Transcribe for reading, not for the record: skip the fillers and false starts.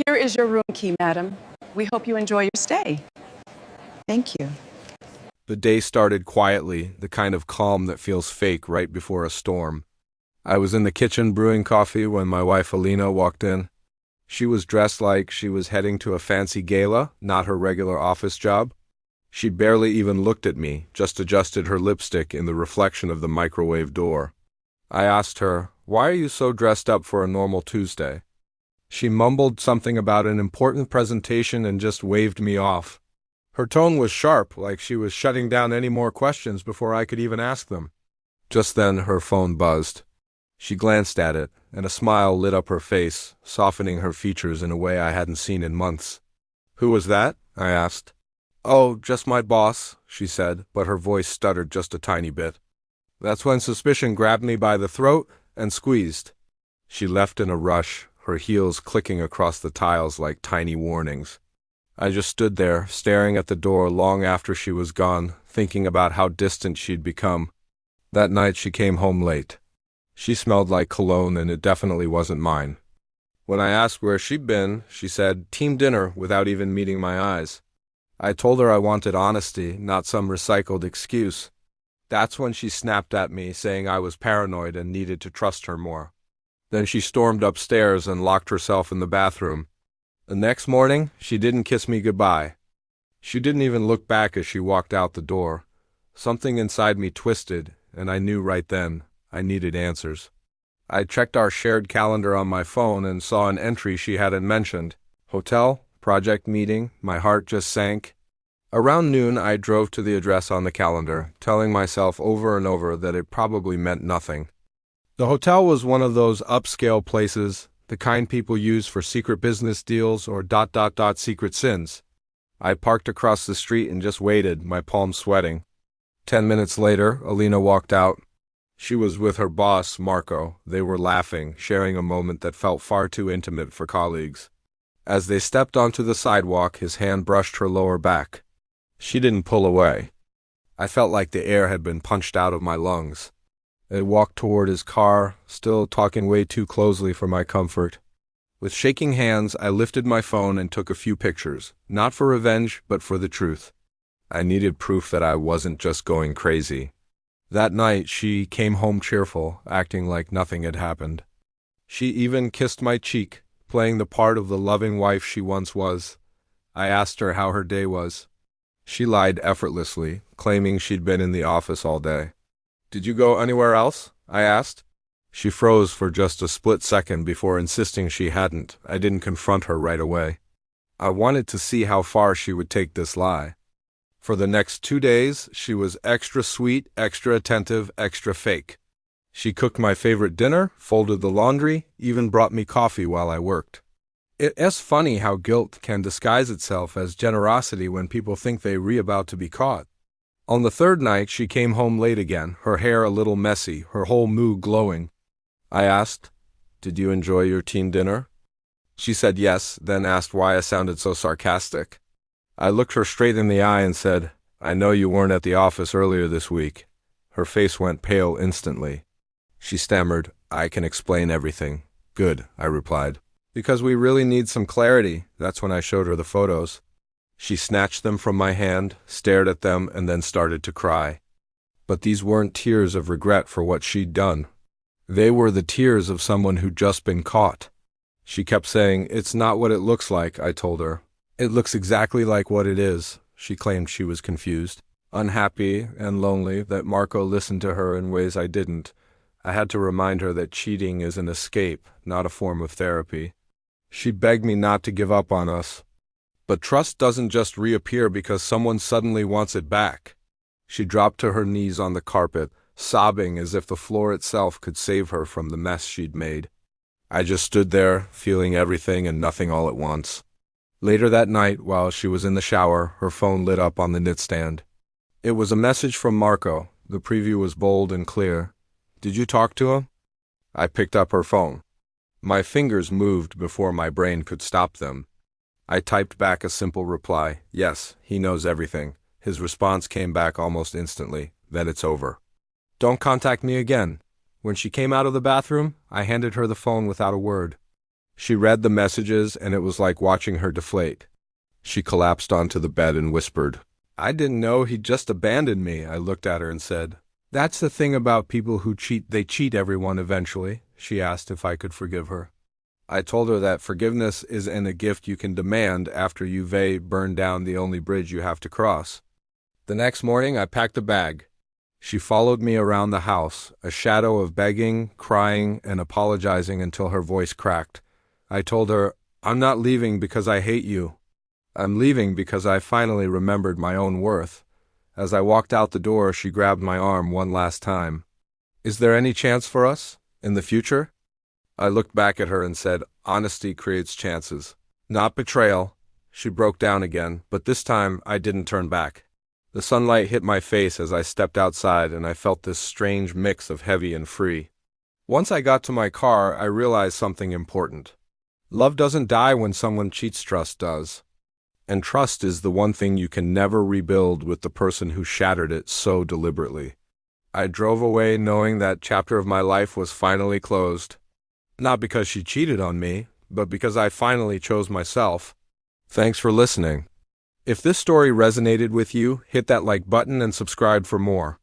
Here is your room key, madam. We hope you enjoy your stay. Thank you. The day started quietly, the kind of calm that feels fake right before a storm. I was in the kitchen brewing coffee when my wife Alina walked in. She was dressed like she was heading to a fancy gala, not her regular office job. She barely even looked at me, just adjusted her lipstick in the reflection of the microwave door. I asked her, "Why are you so dressed up for a normal Tuesday?" She mumbled something about an important presentation and just waved me off. Her tone was sharp, like she was shutting down any more questions before I could even ask them. Just then, her phone buzzed. She glanced at it, and a smile lit up her face, softening her features in a way I hadn't seen in months. "Who was that?" I asked. "Oh, just my boss," she said, but her voice stuttered just a tiny bit. That's when suspicion grabbed me by the throat and squeezed. She left in a rush, her heels clicking across the tiles like tiny warnings. I just stood there, staring at the door long after she was gone, thinking about how distant she'd become. That night she came home late. She smelled like cologne, and it definitely wasn't mine. When I asked where she'd been, she said, "Team dinner," without even meeting my eyes. I told her I wanted honesty, not some recycled excuse. That's when she snapped at me, saying I was paranoid and needed to trust her more. Then she stormed upstairs and locked herself in the bathroom. The next morning, she didn't kiss me goodbye. She didn't even look back as she walked out the door. Something inside me twisted, and I knew right then I needed answers. I checked our shared calendar on my phone and saw an entry she hadn't mentioned. Hotel, project meeting, my heart just sank. Around noon, I drove to the address on the calendar, telling myself over and over that it probably meant nothing. The hotel was one of those upscale places, the kind people use for secret business deals or ... secret sins. I parked across the street and just waited, my palms sweating. 10 minutes later, Alina walked out. She was with her boss, Marco. They were laughing, sharing a moment that felt far too intimate for colleagues. As they stepped onto the sidewalk, his hand brushed her lower back. She didn't pull away. I felt like the air had been punched out of my lungs. I walked toward his car, still talking way too closely for my comfort. With shaking hands, I lifted my phone and took a few pictures, not for revenge, but for the truth. I needed proof that I wasn't just going crazy. That night, she came home cheerful, acting like nothing had happened. She even kissed my cheek, playing the part of the loving wife she once was. I asked her how her day was. She lied effortlessly, claiming she'd been in the office all day. "Did you go anywhere else?" I asked. She froze for just a split second before insisting she hadn't. I didn't confront her right away. I wanted to see how far she would take this lie. For the next 2 days, she was extra sweet, extra attentive, extra fake. She cooked my favorite dinner, folded the laundry, even brought me coffee while I worked. It's funny how guilt can disguise itself as generosity when people think they're about to be caught. On the third night, she came home late again, her hair a little messy, her whole mood glowing. I asked, "Did you enjoy your team dinner?" She said yes, then asked why I sounded so sarcastic. I looked her straight in the eye and said, "I know you weren't at the office earlier this week." Her face went pale instantly. She stammered, "I can explain everything." "Good," I replied. "Because we really need some clarity." That's when I showed her the photos. She snatched them from my hand, stared at them, and then started to cry. But these weren't tears of regret for what she'd done. They were the tears of someone who'd just been caught. She kept saying, "It's not what it looks like," I told her. "It looks exactly like what it is." She claimed she was confused, unhappy, and lonely that Marco listened to her in ways I didn't. I had to remind her that cheating is an escape, not a form of therapy. She begged me not to give up on us. But trust doesn't just reappear because someone suddenly wants it back. She dropped to her knees on the carpet, sobbing as if the floor itself could save her from the mess she'd made. I just stood there, feeling everything and nothing all at once. Later that night, while she was in the shower, her phone lit up on the nightstand. It was a message from Marco. The preview was bold and clear. "Did you talk to him?" I picked up her phone. My fingers moved before my brain could stop them. I typed back a simple reply, "Yes, he knows everything." His response came back almost instantly, "Then it's over. Don't contact me again." When she came out of the bathroom, I handed her the phone without a word. She read the messages, and it was like watching her deflate. She collapsed onto the bed and whispered, "I didn't know he'd just abandoned me." I looked at her and said, "That's the thing about people who cheat. They cheat everyone eventually." She asked if I could forgive her. I told her that forgiveness isn't a gift you can demand after you've burned down the only bridge you have to cross. The next morning, I packed a bag. She followed me around the house, a shadow of begging, crying, and apologizing until her voice cracked. I told her, "I'm not leaving because I hate you. I'm leaving because I finally remembered my own worth." As I walked out the door, she grabbed my arm one last time. "Is there any chance for us? In the future?" I looked back at her and said, "Honesty creates chances, not betrayal." She broke down again, but this time I didn't turn back. The sunlight hit my face as I stepped outside, and I felt this strange mix of heavy and free. Once I got to my car, I realized something important. Love doesn't die when someone cheats, trust does. And trust is the one thing you can never rebuild with the person who shattered it so deliberately. I drove away knowing that chapter of my life was finally closed. Not because she cheated on me, but because I finally chose myself. Thanks for listening. If this story resonated with you, hit that like button and subscribe for more.